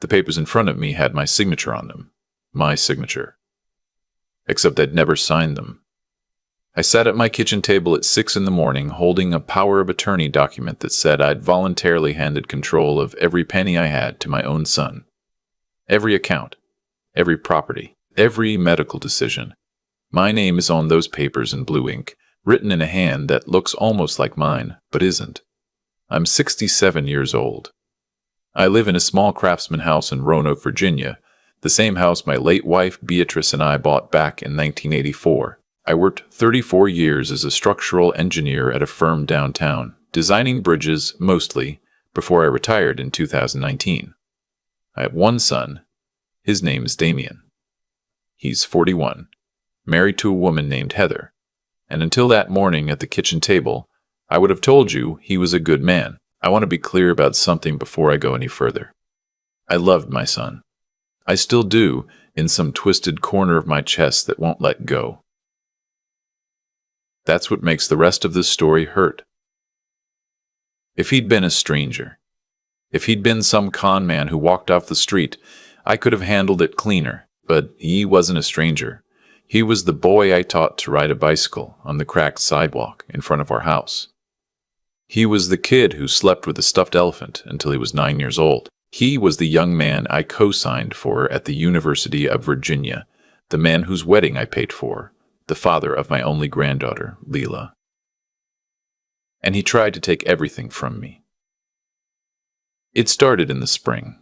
The papers in front of me had my signature on them. My signature. Except I'd never signed them. I sat at my kitchen table at 6 in the morning holding a power of attorney document that said I'd voluntarily handed control of every penny I had to my own son. Every account, every property, every medical decision. My name is on those papers in blue ink, written in a hand that looks almost like mine, but isn't. I'm 67 years old. I live in a small craftsman house in Roanoke, Virginia, the same house my late wife Beatrice and I bought back in 1984. I worked 34 years as a structural engineer at a firm downtown, designing bridges mostly, before I retired in 2019. I have one son. His name is Damien. He's 41, married to a woman named Heather, and until that morning at the kitchen table, I would have told you he was a good man. I want to be clear about something before I go any further. I loved my son. I still do, in some twisted corner of my chest that won't let go. That's what makes the rest of this story hurt. If he'd been a stranger, if he'd been some con man who walked off the street, I could have handled it cleaner, but he wasn't a stranger. He was the boy I taught to ride a bicycle on the cracked sidewalk in front of our house. He was the kid who slept with a stuffed elephant until he was 9 years old. He was the young man I co-signed for at the University of Virginia, the man whose wedding I paid for, the father of my only granddaughter, Leela. And he tried to take everything from me. It started in the spring.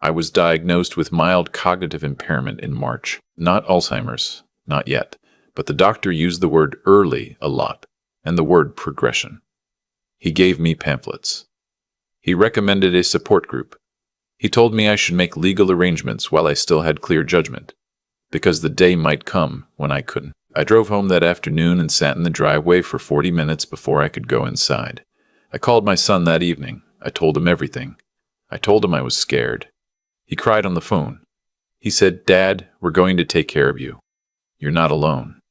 I was diagnosed with mild cognitive impairment in March. Not Alzheimer's, not yet, but the doctor used the word early a lot, and the word progression. He gave me pamphlets. He recommended a support group. He told me I should make legal arrangements while I still had clear judgment, because the day might come when I couldn't. I drove home that afternoon and sat in the driveway for 40 minutes before I could go inside. I called my son that evening. I told him everything. I told him I was scared. He cried on the phone. He said, "Dad, we're going to take care of you. You're not alone."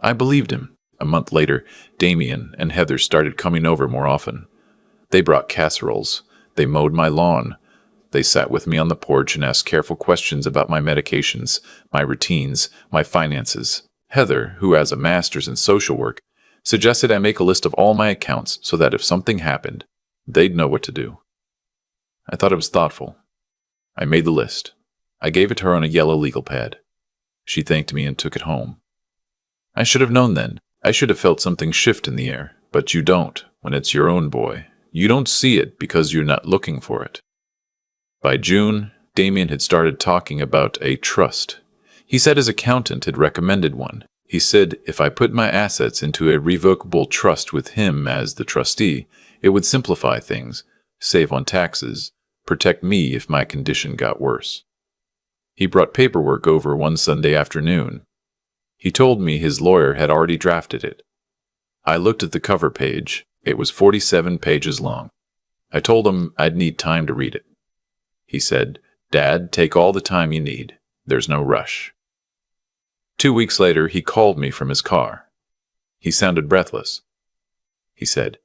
I believed him. A month later, Damien and Heather started coming over more often. They brought casseroles. They mowed my lawn. They sat with me on the porch and asked careful questions about my medications, my routines, my finances. Heather, who has a master's in social work, suggested I make a list of all my accounts so that if something happened, they'd know what to do. I thought it was thoughtful. I made the list. I gave it to her on a yellow legal pad. She thanked me and took it home. I should have known then. I should have felt something shift in the air, but you don't when it's your own boy. You don't see it because you're not looking for it. By June, Damien had started talking about a trust. He said his accountant had recommended one. He said if I put my assets into a revocable trust with him as the trustee, it would simplify things, save on taxes, protect me if my condition got worse. He brought paperwork over one Sunday afternoon. He told me his lawyer had already drafted it. I looked at the cover page. It was 47 pages long. I told him I'd need time to read it. He said, "Dad, take all the time you need. There's no rush." 2 weeks later, he called me from his car. He sounded breathless. He said,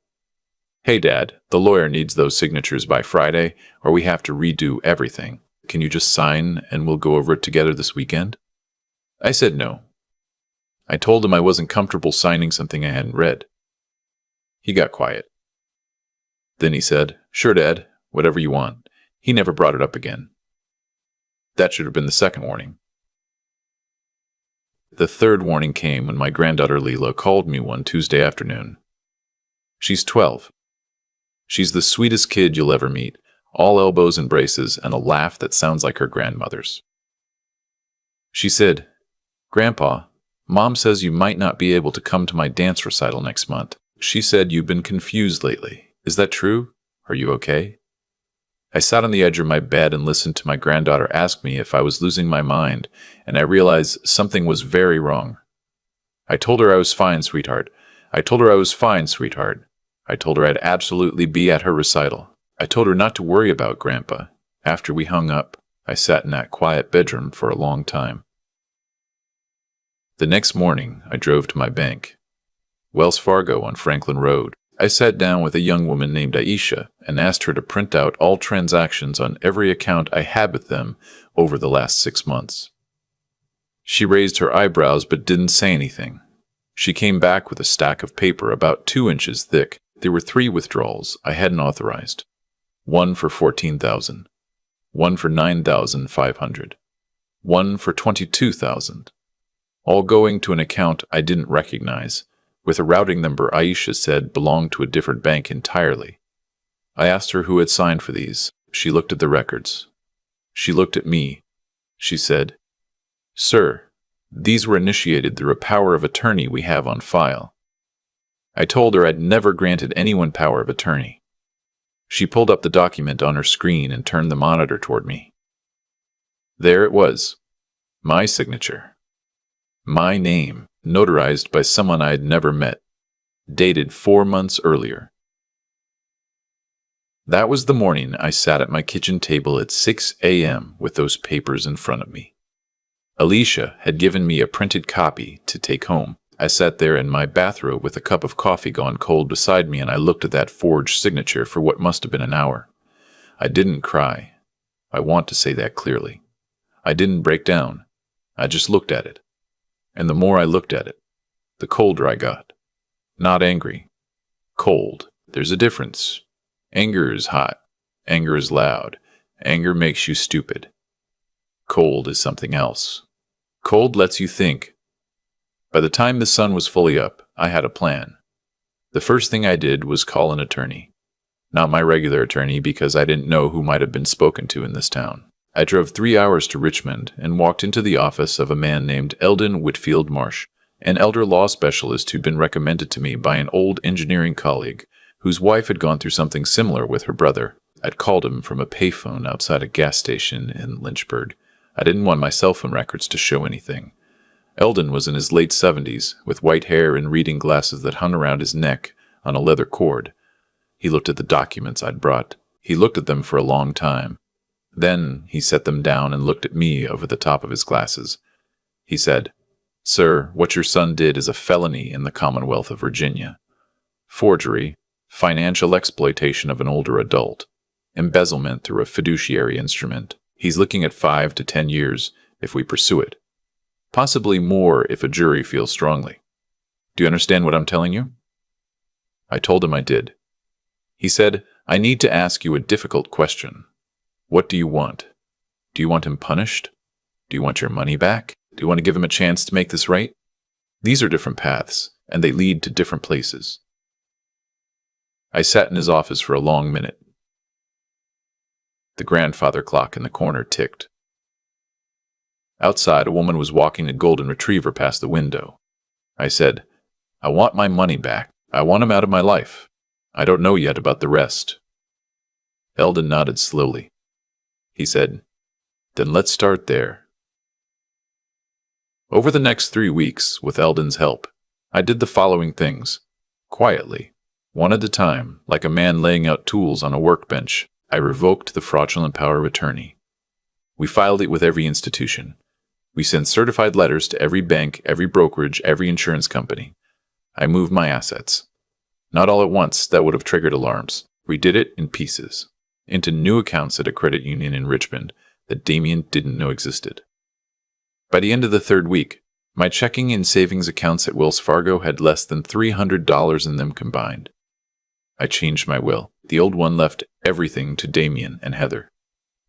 "Hey, Dad, the lawyer needs those signatures by Friday, or we have to redo everything. Can you just sign and we'll go over it together this weekend?" I said no. I told him I wasn't comfortable signing something I hadn't read. He got quiet. Then he said, "Sure, Dad, whatever you want." He never brought it up again. That should have been the second warning. The third warning came when my granddaughter Leela called me one Tuesday afternoon. She's 12. She's the sweetest kid you'll ever meet, all elbows and braces and a laugh that sounds like her grandmother's. She said, "Grandpa, Mom says you might not be able to come to my dance recital next month. She said you've been confused lately. Is that true? Are you okay?" I sat on the edge of my bed and listened to my granddaughter ask me if I was losing my mind, and I realized something was very wrong. I told her I was fine, sweetheart. I told her I was fine, sweetheart. I told her I'd absolutely be at her recital. I told her not to worry about Grandpa. After we hung up, I sat in that quiet bedroom for a long time. The next morning, I drove to my bank. Wells Fargo on Franklin Road. I sat down with a young woman named Aisha and asked her to print out all transactions on every account I had with them over the last 6 months. She raised her eyebrows but didn't say anything. She came back with a stack of paper about 2 inches thick. There were 3 withdrawals I hadn't authorized. One for $14,000, one for $9,500, one for $22,000, all going to an account I didn't recognize, with a routing number Aisha said belonged to a different bank entirely. I asked her who had signed for these. She looked at the records. She looked at me. She said, "Sir, these were initiated through a power of attorney we have on file." I told her I'd never granted anyone power of attorney. She pulled up the document on her screen and turned the monitor toward me. There it was. My signature. My name, notarized by someone I had never met. Dated 4 months earlier. That was the morning I sat at my kitchen table at 6 a.m. with those papers in front of me. Alicia had given me a printed copy to take home. I sat there in my bathrobe with a cup of coffee gone cold beside me, and I looked at that forged signature for what must have been an hour. I didn't cry. I want to say that clearly. I didn't break down. I just looked at it. And the more I looked at it, the colder I got. Not angry. Cold. There's a difference. Anger is hot. Anger is loud. Anger makes you stupid. Cold is something else. Cold lets you think. By the time the sun was fully up, I had a plan. The first thing I did was call an attorney. Not my regular attorney, because I didn't know who might have been spoken to in this town. I drove 3 hours to Richmond and walked into the office of a man named Eldon Whitfield Marsh, an elder law specialist who'd been recommended to me by an old engineering colleague whose wife had gone through something similar with her brother. I'd called him from a payphone outside a gas station in Lynchburg. I didn't want my cell phone records to show anything. Eldon was in his late 70s, with white hair and reading glasses that hung around his neck on a leather cord. He looked at the documents I'd brought. He looked at them for a long time. Then he set them down and looked at me over the top of his glasses. He said, "Sir, what your son did is a felony in the Commonwealth of Virginia. Forgery, financial exploitation of an older adult, embezzlement through a fiduciary instrument. He's looking at 5 to 10 years if we pursue it. Possibly more if a jury feels strongly. Do you understand what I'm telling you?" I told him I did. He said, "I need to ask you a difficult question. What do you want? Do you want him punished? Do you want your money back? Do you want to give him a chance to make this right? These are different paths, and they lead to different places." I sat in his office for a long minute. The grandfather clock in the corner ticked. Outside, a woman was walking a golden retriever past the window. I said, "I want my money back. I want him out of my life. I don't know yet about the rest." Eldon nodded slowly. He said, "Then let's start there." Over the next 3 weeks, with Eldon's help, I did the following things. Quietly, one at a time, like a man laying out tools on a workbench, I revoked the fraudulent power of attorney. We filed it with every institution. We sent certified letters to every bank, every brokerage, every insurance company. I moved my assets. Not all at once, that would have triggered alarms. We did it in pieces, into new accounts at a credit union in Richmond that Damien didn't know existed. By the end of the 3rd week, my checking and savings accounts at Wells Fargo had less than $300 in them combined. I changed my will. The old one left everything to Damien and Heather,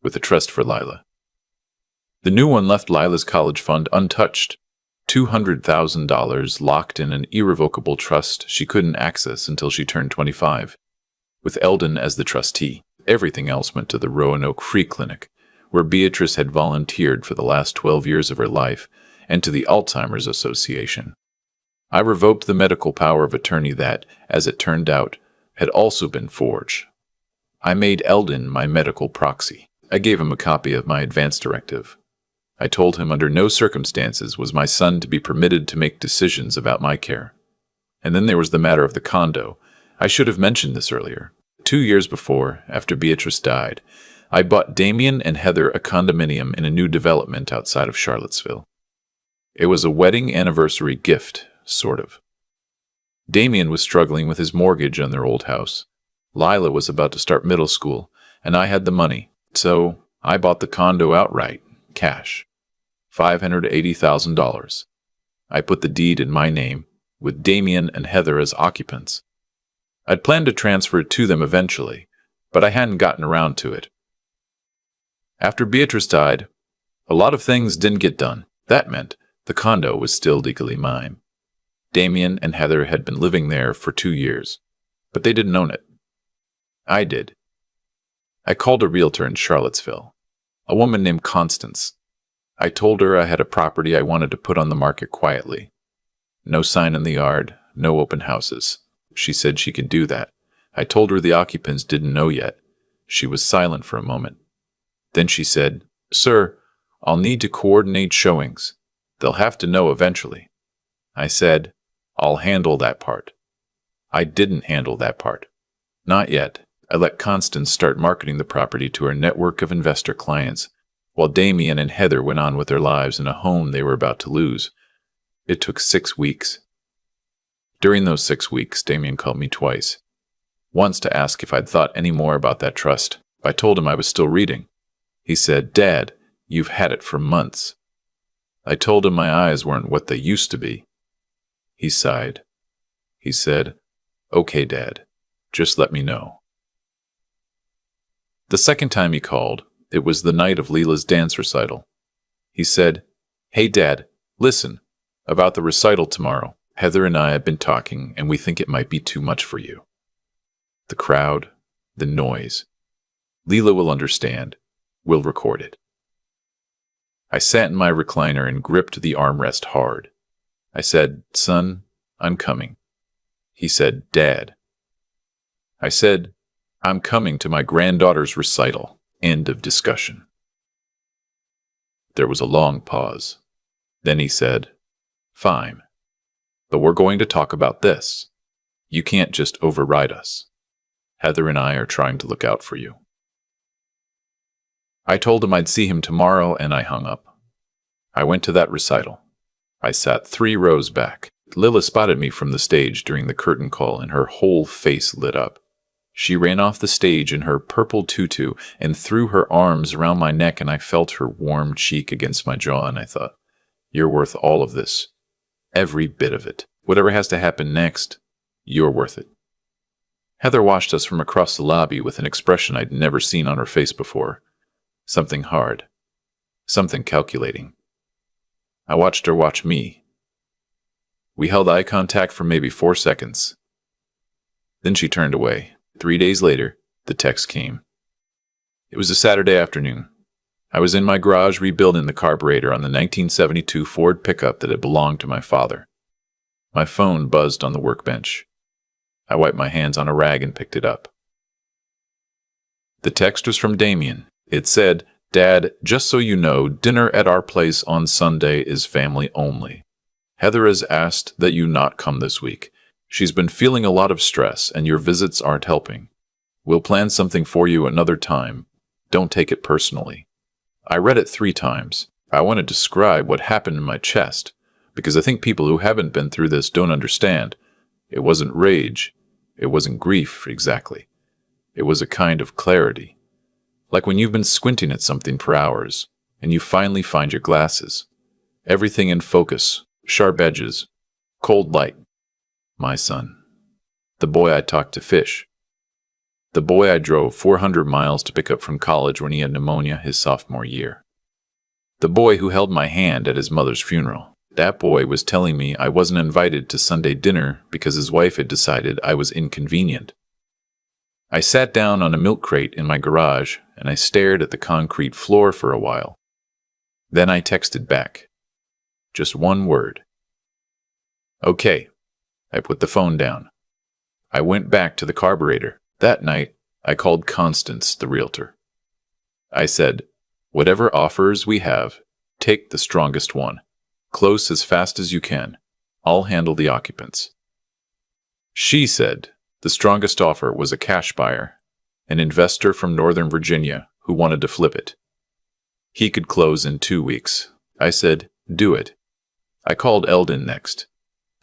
with a trust for Lila. The new one left Lila's college fund untouched, $200,000 locked in an irrevocable trust she couldn't access until she turned 25. With Eldon as the trustee, everything else went to the Roanoke Free Clinic, where Beatrice had volunteered for the last 12 years of her life, and to the Alzheimer's Association. I revoked the medical power of attorney that, as it turned out, had also been forged. I made Eldon my medical proxy. I gave him a copy of my advance directive. I told him under no circumstances was my son to be permitted to make decisions about my care. And then there was the matter of the condo. I should have mentioned this earlier. 2 years before, after Beatrice died, I bought Damien and Heather a condominium in a new development outside of Charlottesville. It was a wedding anniversary gift, sort of. Damien was struggling with his mortgage on their old house. Lila was about to start middle school, and I had the money, so I bought the condo outright, cash. $580,000. I put the deed in my name, with Damien and Heather as occupants. I'd planned to transfer it to them eventually, but I hadn't gotten around to it. After Beatrice died, a lot of things didn't get done. That meant the condo was still legally mine. Damien and Heather had been living there for 2 years, but they didn't own it. I did. I called a realtor in Charlottesville, a woman named Constance. I told her I had a property I wanted to put on the market quietly. No sign in the yard, no open houses. She said she could do that. I told her the occupants didn't know yet. She was silent for a moment. Then she said, "Sir, I'll need to coordinate showings. They'll have to know eventually." I said, "I'll handle that part." I didn't handle that part. Not yet. I let Constance start marketing the property to her network of investor clients, while Damien and Heather went on with their lives in a home they were about to lose. It took 6 weeks. During those 6 weeks, Damien called me twice. Once to ask if I'd thought any more about that trust. I told him I was still reading. He said, "Dad, you've had it for months." I told him my eyes weren't what they used to be. He sighed. He said, "Okay, Dad, just let me know." The second time he called, it was the night of Leela's dance recital. He said, "Hey, Dad, listen, about the recital tomorrow. Heather and I have been talking, and we think it might be too much for you. The crowd, the noise. Leela will understand. We'll record it." I sat in my recliner and gripped the armrest hard. I said, "Son, I'm coming." He said, "Dad." I said, "I'm coming to my granddaughter's recital." End of discussion. There was a long pause. Then he said, "Fine, but we're going to talk about this. You can't just override us. Heather and I are trying to look out for you." I told him I'd see him tomorrow, and I hung up. I went to that recital. I sat 3 rows back. Lila spotted me from the stage during the curtain call, and her whole face lit up. She ran off the stage in her purple tutu and threw her arms around my neck, and I felt her warm cheek against my jaw, and I thought, "You're worth all of this. Every bit of it. Whatever has to happen next, you're worth it." Heather watched us from across the lobby with an expression I'd never seen on her face before. Something hard. Something calculating. I watched her watch me. We held eye contact for maybe 4 seconds. Then she turned away. 3 days later, the text came. It was a Saturday afternoon. I was in my garage rebuilding the carburetor on the 1972 Ford pickup that had belonged to my father. My phone buzzed on the workbench. I wiped my hands on a rag and picked it up. The text was from Damien. It said, "Dad, just so you know, dinner at our place on Sunday is family only. Heather has asked that you not come this week. She's been feeling a lot of stress, and your visits aren't helping. We'll plan something for you another time. Don't take it personally." I read it 3 times. I want to describe what happened in my chest, because I think people who haven't been through this don't understand. It wasn't rage. It wasn't grief, exactly. It was a kind of clarity. Like when you've been squinting at something for hours, and you finally find your glasses. Everything in focus, sharp edges, cold light. My son. The boy I talked to fish. The boy I drove 400 miles to pick up from college when he had pneumonia his sophomore year. The boy who held my hand at his mother's funeral. That boy was telling me I wasn't invited to Sunday dinner because his wife had decided I was inconvenient. I sat down on a milk crate in my garage, and I stared at the concrete floor for a while. Then I texted back. Just one word. "Okay." I put the phone down. I went back to the carburetor. That night, I called Constance, the realtor. I said, "Whatever offers we have, take the strongest one. Close as fast as you can. I'll handle the occupants." She said the strongest offer was a cash buyer, an investor from Northern Virginia who wanted to flip it. He could close in 2 weeks. I said, "Do it." I called Eldon next.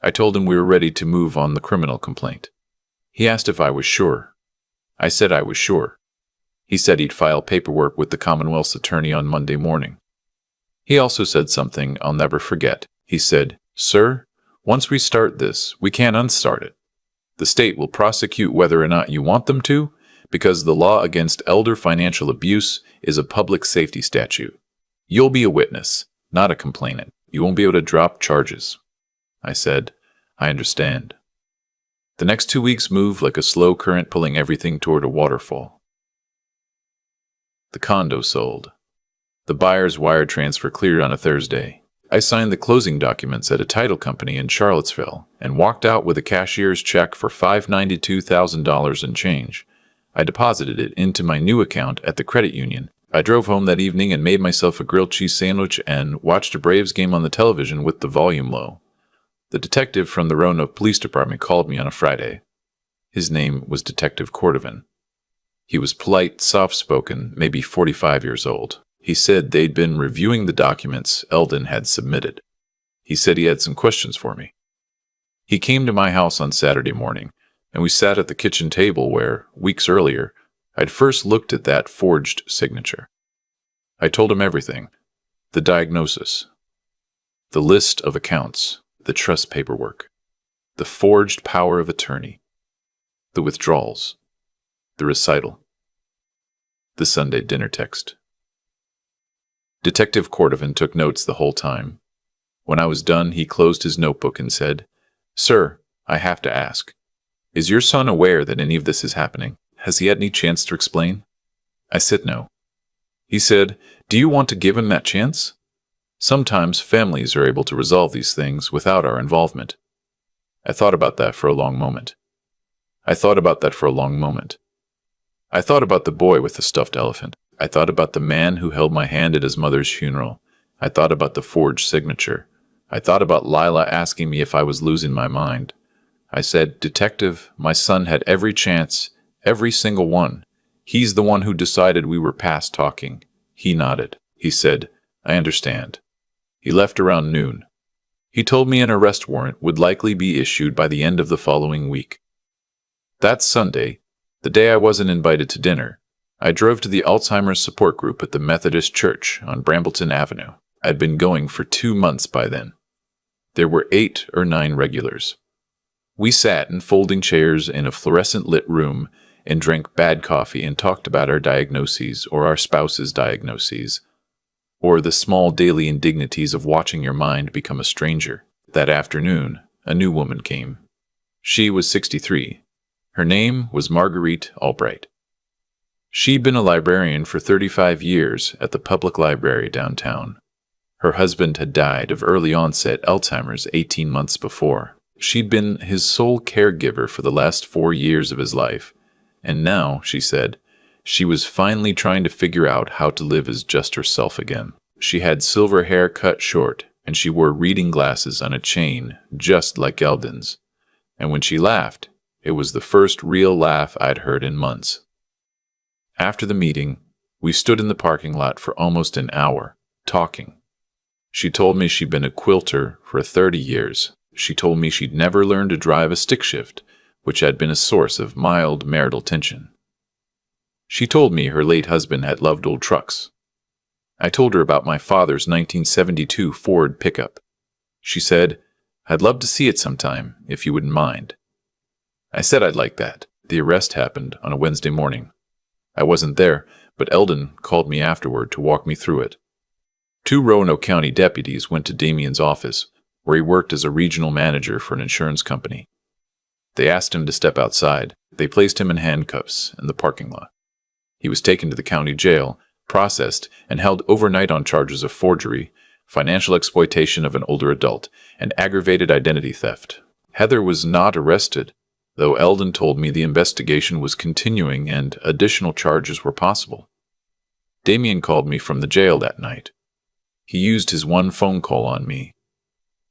I told him we were ready to move on the criminal complaint. He asked if I was sure. I said I was sure. He said he'd file paperwork with the Commonwealth's attorney on Monday morning. He also said something I'll never forget. He said, "Sir, once we start this, we can't unstart it. The state will prosecute whether or not you want them to, because the law against elder financial abuse is a public safety statute. You'll be a witness, not a complainant. You won't be able to drop charges." I said, "I understand." The next 2 weeks moved like a slow current pulling everything toward a waterfall. The condo sold. The buyer's wire transfer cleared on a Thursday. I signed the closing documents at a title company in Charlottesville and walked out with a cashier's check for $592,000 and change. I deposited it into my new account at the credit union. I drove home that evening and made myself a grilled cheese sandwich and watched a Braves game on the television with the volume low. The detective from the Roanoke Police Department called me on a Friday. His name was Detective Cordovan. He was polite, soft-spoken, maybe 45 years old. He said they'd been reviewing the documents Eldon had submitted. He said he had some questions for me. He came to my house on Saturday morning, and we sat at the kitchen table where, weeks earlier, I'd first looked at that forged signature. I told him everything. The diagnosis. The list of accounts. The trust paperwork. The forged power of attorney. The withdrawals. The recital. The Sunday dinner text. Detective Cordovan took notes the whole time. When I was done, he closed his notebook and said, "Sir, I have to ask. Is your son aware that any of this is happening? Has he had any chance to explain?" I said no. He said, "Do you want to give him that chance? Sometimes families are able to resolve these things without our involvement." I thought about that for a long moment. I thought about the boy with the stuffed elephant. I thought about the man who held my hand at his mother's funeral. I thought about the forged signature. I thought about Lila asking me if I was losing my mind. I said, "Detective, my son had every chance, every single one. He's the one who decided we were past talking." He nodded. He said, "I understand." He left around noon. He told me an arrest warrant would likely be issued by the end of the following week. That Sunday, the day I wasn't invited to dinner, I drove to the Alzheimer's support group at the Methodist Church on Brambleton Avenue. I'd been going for 2 months by then. There were 8 or 9 regulars. We sat in folding chairs in a fluorescent-lit room and drank bad coffee and talked about our diagnoses or our spouse's diagnoses, or the small daily indignities of watching your mind become a stranger. That afternoon, a new woman came. She was 63. Her name was Marguerite Albright. She'd been a librarian for 35 years at the public library downtown. Her husband had died of early-onset Alzheimer's 18 months before. She'd been his sole caregiver for the last 4 years of his life, and now, she said, she was finally trying to figure out how to live as just herself again. She had silver hair cut short, and she wore reading glasses on a chain, just like Eldon's. And when she laughed, it was the first real laugh I'd heard in months. After the meeting, we stood in the parking lot for almost an hour, talking. She told me she'd been a quilter for 30 years. She told me she'd never learned to drive a stick shift, which had been a source of mild marital tension. She told me her late husband had loved old trucks. I told her about my father's 1972 Ford pickup. She said, "I'd love to see it sometime, if you wouldn't mind." I said I'd like that. The arrest happened on a Wednesday morning. I wasn't there, but Eldon called me afterward to walk me through it. 2 Roanoke County deputies went to Damien's office, where he worked as a regional manager for an insurance company. They asked him to step outside. They placed him in handcuffs in the parking lot. He was taken to the county jail, processed, and held overnight on charges of forgery, financial exploitation of an older adult, and aggravated identity theft. Heather was not arrested, though Eldon told me the investigation was continuing and additional charges were possible. Damien called me from the jail that night. He used his one phone call on me.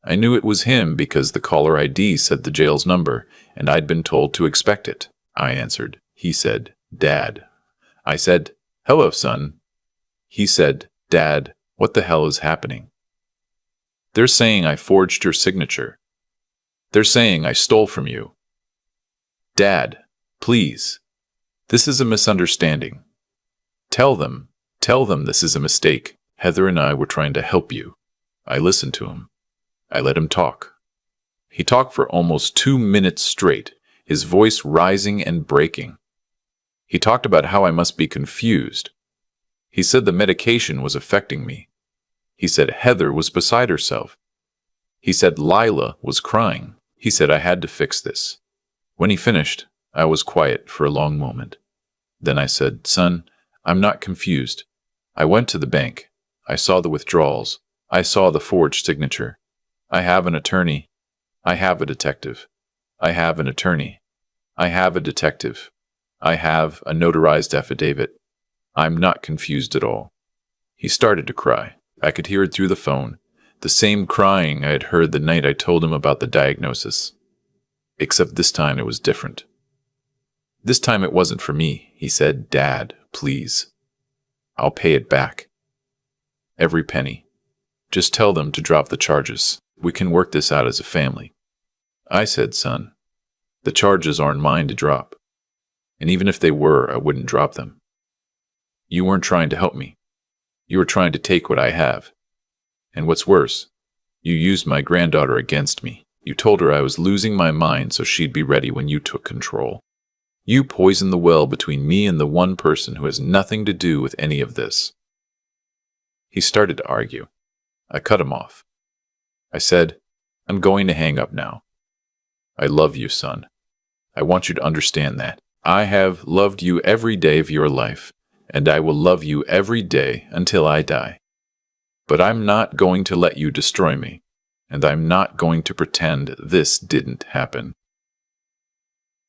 I knew it was him because the caller ID said the jail's number, and I'd been told to expect it. I answered. He said, "Dad." I said, "Hello, son." He said, "Dad, what the hell is happening?" "They're saying I forged your signature." They're saying I stole from you. Dad, please. This is a misunderstanding. Tell them this is a mistake. Heather and I were trying to help you. I listened to him. I let him talk. He talked for almost 2 minutes straight, his voice rising and breaking. He talked about how I must be confused. He said the medication was affecting me. He said Heather was beside herself. He said Lila was crying. He said I had to fix this. When he finished, I was quiet for a long moment. Then I said, "Son, I'm not confused. I went to the bank. I saw the withdrawals. I saw the forged signature. I have an attorney. I have a detective. I have an attorney. I have a detective. I have a notarized affidavit. I'm not confused at all." He started to cry. I could hear it through the phone, the same crying I had heard the night I told him about the diagnosis. Except this time it was different. This time it wasn't for me. He said, "Dad, please. I'll pay it back. Every penny. Just tell them to drop the charges. We can work this out as a family." I said, "Son, the charges aren't mine to drop. And even if they were, I wouldn't drop them. You weren't trying to help me. You were trying to take what I have. And what's worse, you used my granddaughter against me. You told her I was losing my mind so she'd be ready when you took control. You poisoned the well between me and the one person who has nothing to do with any of this." He started to argue. I cut him off. I said, "I'm going to hang up now. I love you, son. I want you to understand that. I have loved you every day of your life, and I will love you every day until I die. But I'm not going to let you destroy me, and I'm not going to pretend this didn't happen.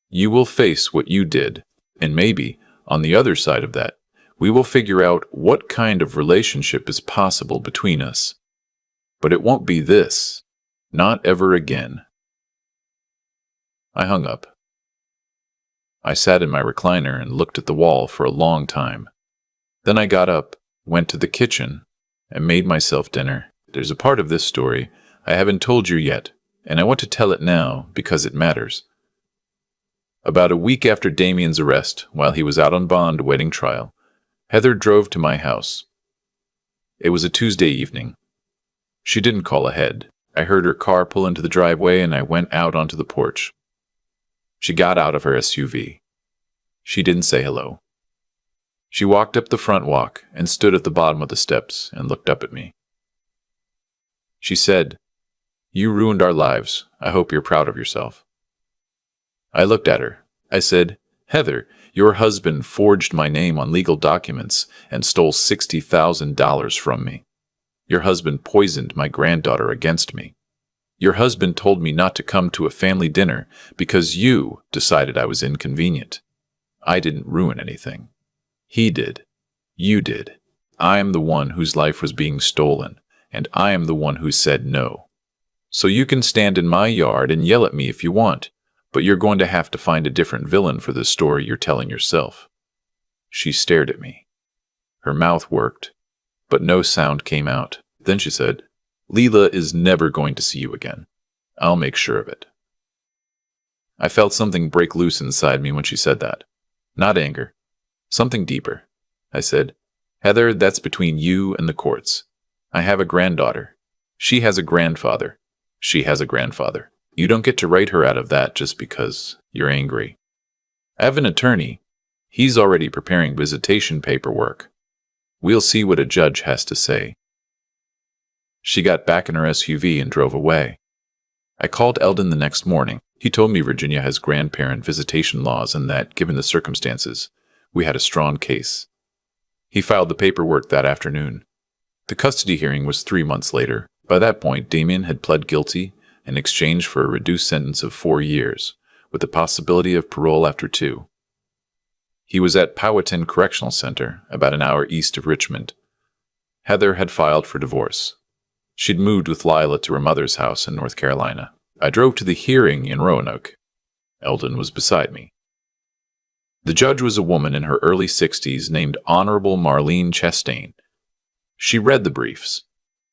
You will face what you did, and maybe, on the other side of that, we will figure out what kind of relationship is possible between us. But it won't be this. Not ever again." I hung up. I sat in my recliner and looked at the wall for a long time. Then I got up, went to the kitchen, and made myself dinner. There's a part of this story I haven't told you yet, and I want to tell it now because it matters. About a week after Damien's arrest, while he was out on bond awaiting trial, Heather drove to my house. It was a Tuesday evening. She didn't call ahead. I heard her car pull into the driveway and I went out onto the porch. She got out of her SUV. She didn't say hello. She walked up the front walk and stood at the bottom of the steps and looked up at me. She said, "You ruined our lives. I hope you're proud of yourself." I looked at her. I said, "Heather, your husband forged my name on legal documents and stole $60,000 from me. Your husband poisoned my granddaughter against me. Your husband told me not to come to a family dinner because you decided I was inconvenient. I didn't ruin anything. He did. You did. I am the one whose life was being stolen, and I am the one who said no. So you can stand in my yard and yell at me if you want, but you're going to have to find a different villain for the story you're telling yourself." She stared at me. Her mouth worked, but no sound came out. Then she said, "Lila is never going to see you again. I'll make sure of it." I felt something break loose inside me when she said that. Not anger. Something deeper. I said, "Heather, that's between you and the courts. I have a granddaughter. She has a grandfather. She has a grandfather. You don't get to write her out of that just because you're angry. I have an attorney. He's already preparing visitation paperwork. We'll see what a judge has to say." She got back in her SUV and drove away. I called Eldon the next morning. He told me Virginia has grandparent visitation laws and that, given the circumstances, we had a strong case. He filed the paperwork that afternoon. The custody hearing was 3 months later. By that point, Damien had pled guilty in exchange for a reduced sentence of 4 years, with the possibility of parole after 2. He was at Powhatan Correctional Center, about an hour east of Richmond. Heather had filed for divorce. She'd moved with Lila to her mother's house in North Carolina. I drove to the hearing in Roanoke. Eldon was beside me. The judge was a woman in her early 60s named Honorable Marlene Chastain. She read the briefs.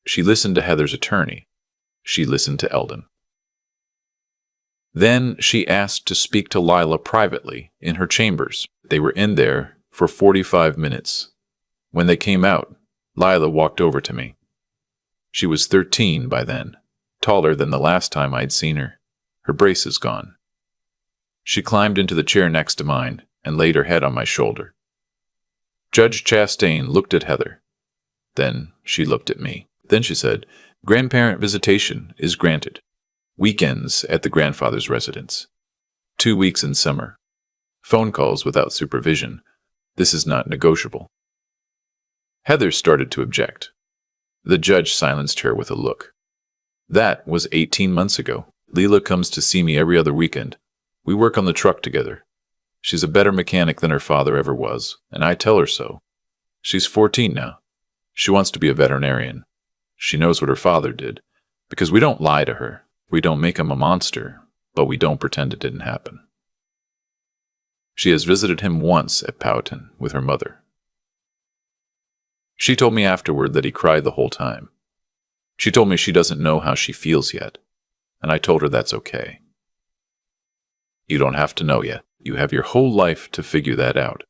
She listened to Heather's attorney. She listened to Eldon. Then she asked to speak to Lila privately in her chambers. They were in there for 45 minutes. When they came out, Lila walked over to me. She was 13 by then, taller than the last time I'd seen her, her braces gone. She climbed into the chair next to mine and laid her head on my shoulder. Judge Chastain looked at Heather. Then she looked at me. Then she said, "Grandparent visitation is granted. Weekends at the grandfather's residence. 2 weeks in summer. Phone calls without supervision. This is not negotiable." Heather started to object. The judge silenced her with a look. "That was 18 months ago. Leela comes to see me every other weekend. We work on the truck together. She's a better mechanic than her father ever was, and I tell her so. She's 14 now. She wants to be a veterinarian. She knows what her father did, because we don't lie to her. We don't make him a monster, but we don't pretend it didn't happen. She has visited him once at Powhatan with her mother. She told me afterward that he cried the whole time. She told me she doesn't know how she feels yet, and I told her that's okay. You don't have to know yet. You have your whole life to figure that out.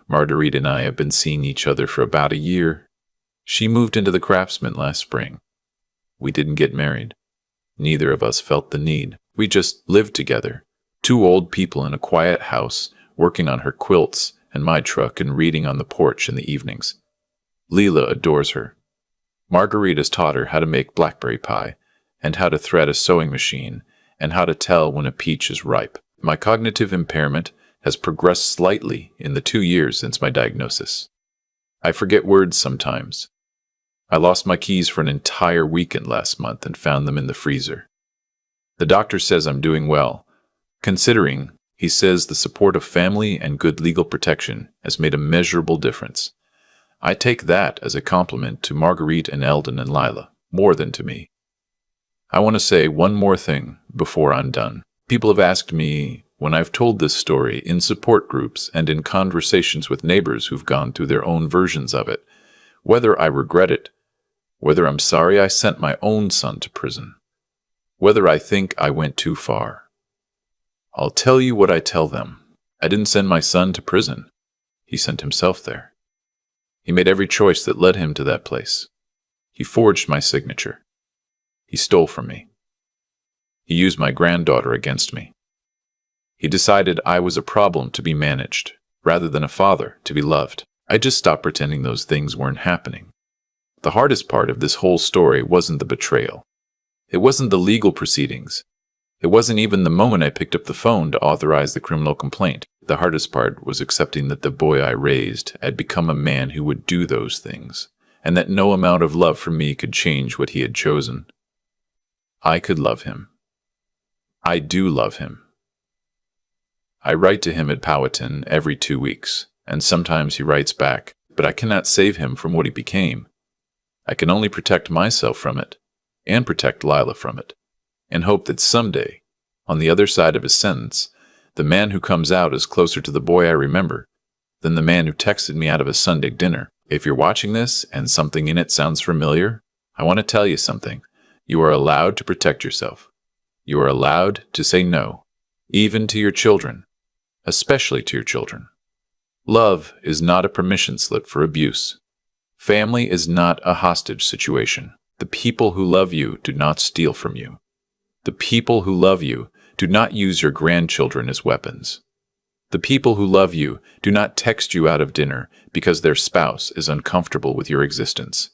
Marguerite and I have been seeing each other for about a year. She moved into the Craftsman last spring. We didn't get married. Neither of us felt the need. We just lived together, two old people in a quiet house, working on her quilts and my truck and reading on the porch in the evenings. Leela adores her. Marguerite has taught her how to make blackberry pie, and how to thread a sewing machine, and how to tell when a peach is ripe. My cognitive impairment has progressed slightly in the 2 years since my diagnosis. I forget words sometimes. I lost my keys for an entire weekend last month and found them in the freezer. The doctor says I'm doing well, considering he says the support of family and good legal protection has made a measurable difference. I take that as a compliment to Marguerite and Eldon and Lila, more than to me. I want to say one more thing before I'm done. People have asked me, when I've told this story in support groups and in conversations with neighbors who've gone through their own versions of it, whether I regret it, whether I'm sorry I sent my own son to prison, whether I think I went too far. I'll tell you what I tell them. I didn't send my son to prison. He sent himself there. He made every choice that led him to that place. He forged my signature. He stole from me. He used my granddaughter against me. He decided I was a problem to be managed, rather than a father to be loved. I just stopped pretending those things weren't happening. The hardest part of this whole story wasn't the betrayal. It wasn't the legal proceedings. It wasn't even the moment I picked up the phone to authorize the criminal complaint. The hardest part was accepting that the boy I raised had become a man who would do those things, and that no amount of love from me could change what he had chosen. I could love him. I do love him. I write to him at Powhatan every 2 weeks, and sometimes he writes back, but I cannot save him from what he became. I can only protect myself from it, and protect Lila from it, and hope that someday, on the other side of his sentence, the man who comes out is closer to the boy I remember than the man who texted me out of a Sunday dinner. If you're watching this and something in it sounds familiar, I want to tell you something. You are allowed to protect yourself. You are allowed to say no, even to your children, especially to your children. Love is not a permission slip for abuse. Family is not a hostage situation. The people who love you do not steal from you. The people who love you do not use your grandchildren as weapons. The people who love you do not text you out of dinner because their spouse is uncomfortable with your existence.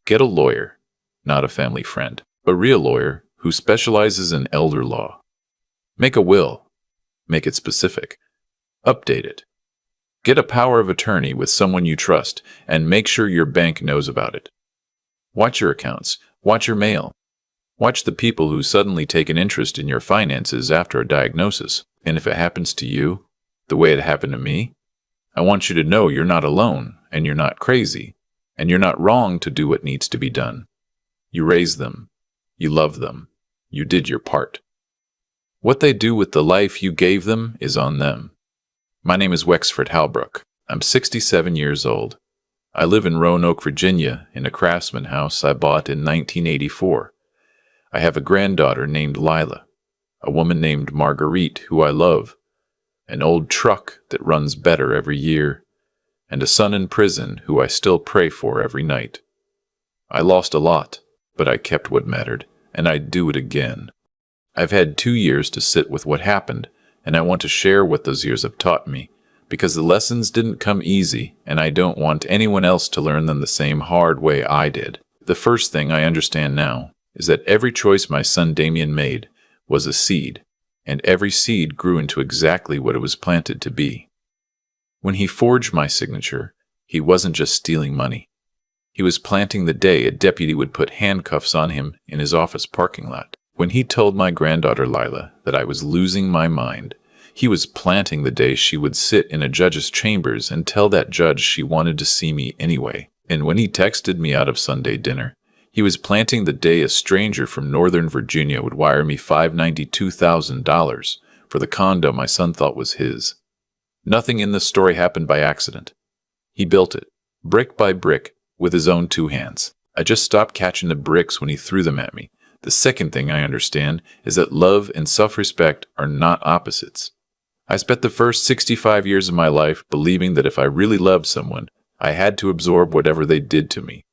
Get a lawyer, not a family friend, a real lawyer who specializes in elder law. Make a will. Make it specific. Update it. Get a power of attorney with someone you trust and make sure your bank knows about it. Watch your accounts. Watch your mail. Watch the people who suddenly take an interest in your finances after a diagnosis. And if it happens to you, the way it happened to me, I want you to know you're not alone, and you're not crazy, and you're not wrong to do what needs to be done. You raised them. You love them. You did your part. What they do with the life you gave them is on them. My name is Wexford Halbrook. I'm 67 years old. I live in Roanoke, Virginia, in a Craftsman house I bought in 1984. I have a granddaughter named Lila. a woman named Marguerite who I love, an old truck that runs better every year, and a son in prison who I still pray for every night. I lost a lot, but I kept what mattered, and I'd do it again. I've had 2 years to sit with what happened, and I want to share what those years have taught me, because the lessons didn't come easy, and I don't want anyone else to learn them the same hard way I did. The first thing I understand now is that every choice my son Damien made was a seed, and every seed grew into exactly what it was planted to be. When he forged my signature, he wasn't just stealing money. He was planting the day a deputy would put handcuffs on him in his office parking lot. When he told my granddaughter Lila that I was losing my mind, he was planting the day she would sit in a judge's chambers and tell that judge she wanted to see me anyway. And when he texted me out of Sunday dinner, he was planting the day a stranger from Northern Virginia would wire me $592,000 for the condo my son thought was his. Nothing in this story happened by accident. He built it, brick by brick, with his own 2 hands. I just stopped catching the bricks when he threw them at me. The second thing I understand is that love and self-respect are not opposites. I spent the first 65 years of my life believing that if I really loved someone, I had to absorb whatever they did to me.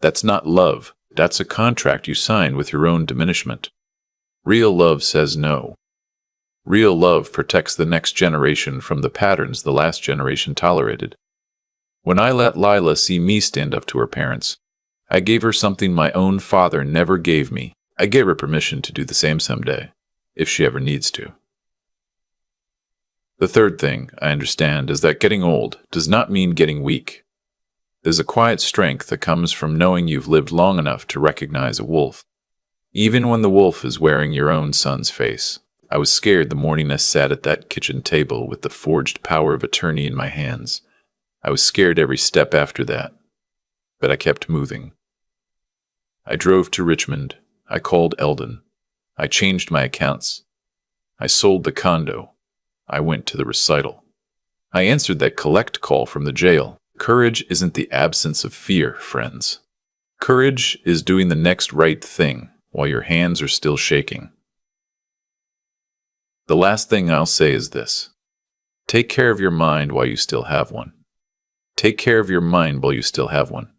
That's not love. That's a contract you sign with your own diminishment. Real love says no. Real love protects the next generation from the patterns the last generation tolerated. When I let Lila see me stand up to her parents, I gave her something my own father never gave me. I gave her permission to do the same someday, if she ever needs to. The third thing I understand is that getting old does not mean getting weak. There's a quiet strength that comes from knowing you've lived long enough to recognize a wolf, even when the wolf is wearing your own son's face. I was scared the morning I sat at that kitchen table with the forged power of attorney in my hands. I was scared every step after that, but I kept moving. I drove to Richmond. I called Eldon. I changed my accounts. I sold the condo. I went to the recital. I answered that collect call from the jail. Courage isn't the absence of fear, friends. Courage is doing the next right thing while your hands are still shaking. The last thing I'll say is this. Take care of your mind while you still have one. Take care of your mind while you still have one.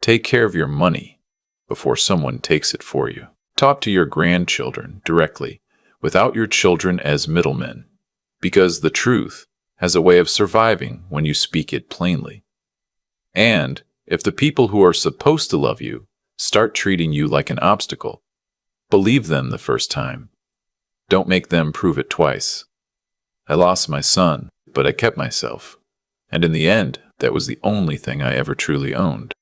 Take care of your money before someone takes it for you. Talk to your grandchildren directly, without your children as middlemen, because the truth has a way of surviving when you speak it plainly. And if the people who are supposed to love you start treating you like an obstacle, believe them the first time. Don't make them prove it twice. I lost my son, but I kept myself. And in the end, that was the only thing I ever truly owned.